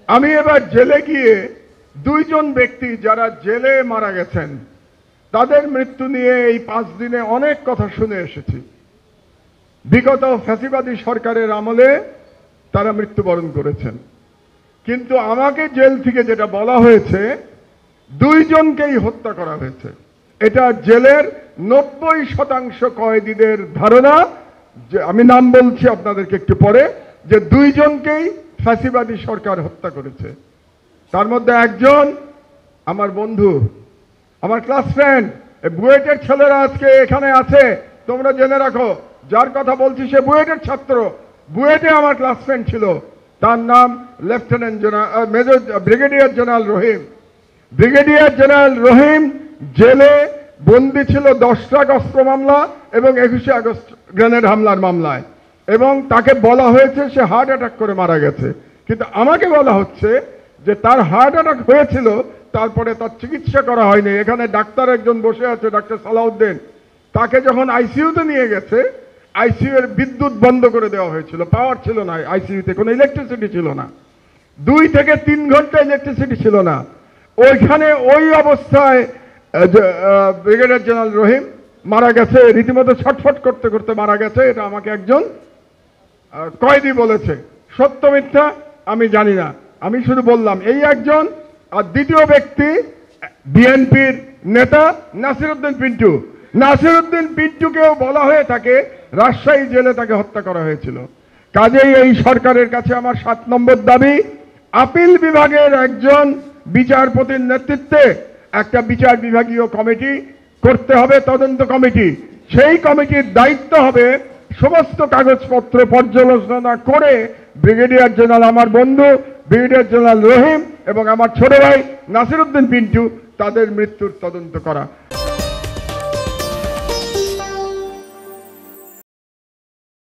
আমি এবার জেলে গিয়ে দুইজন ব্যক্তি যারা জেলে মারা গেছেন তাদের মৃত্যু নিয়ে এই 5 দিনে অনেক কথা শুনে এসেছি। বিগত ফ্যাসিবাদী সরকারের আমলে তারা মৃত্যুবরণ করেছেন, কিন্তু আমাকে জেল থেকে যেটা বলা হয়েছে 2 জনকেই হত্যা করা হয়েছে। এটা জেলের 90% কয়েদিদের ধারণা, যে আমি নাম বলছি আপনাদেরকে একটু পরে, যে 2 জনকেই ফ্যাসিবাদী সরকার হত্যা করেছে। তার মধ্যে একজন আমার বন্ধু, আমার ক্লাস ফ্রেন্ড, বুয়েটের ছেলেরা আজকে এখানে আছে, তোমরা জেনে রাখো, যার কথা বলছি সে বুয়েটের ছাত্র, বুয়েটে আমার ক্লাস ফ্রেন্ড ছিল। তার নাম lieutenant general major brigadier general Rahim. Brigadier general Rahim জেলে বন্দী ছিল 10টা অস্ত্র মামলা এবং 21শে আগস্ট গ্রেনেড হামলার মামলায়, এবং তাকে বলা হয়েছে সে হার্ট অ্যাটাক করে মারা গেছে। কিন্তু আমাকে বলা হচ্ছে যে তার হার্ট অ্যাটাক হয়েছিল, তারপরে তার চিকিৎসা করা হয়নি। এখানে ডাক্তার একজন বসে আছে, ডাক্তার সালাউদ্দিন, তাকে যখন আইসিইউতে নিয়ে গেছে, আইসিইউ এর বিদ্যুৎ বন্ধ করে দেওয়া হয়েছিল, পাওয়ার ছিল না, আইসিইউতে কোনো ইলেকট্রিসিটি ছিল না, 2 থেকে 3 ঘন্টা ইলেকট্রিসিটি ছিল না। ওইখানে ওই অবস্থায় ব্রিগেডিয়ার জেনারেল রহিম মারা গেছে, রীতিমতো ছটফট করতে করতে মারা গেছে। এটা আমাকে একজন কয়েদি বলেছে, সত্য মিথ্যা আমি জানি না, আমি শুধু বললাম এই একজন। আর দ্বিতীয় ব্যক্তি বিএনপির নেতা নাসিরউদ্দিন পিন্টু। নাসিরউদ্দিন পিন্টুকেও বলা হয়ে থাকে রাজশাহী জেলে তাকে হত্যা করা হয়েছিল। কাজেই এই সরকারের কাছে আমার 7 নম্বর দাবি, আপিল বিভাগের একজন বিচারপতির নেতৃত্বে একটা বিচার বিভাগীয় কমিটি করতে হবে, তদন্ত কমিটি। সেই কমিটির দায়িত্ব হবে সমস্ত কাগজপত্র পর্যালোচনা করে ব্রিগেডিয়ার জেনারেল আমার বন্ধু ব্রিগেডিয়ার জেনারেল রহিম এবং আমার ছোট ভাই নাসিরউদ্দিন পিন্টু তাদের মৃত্যুর তদন্ত করা।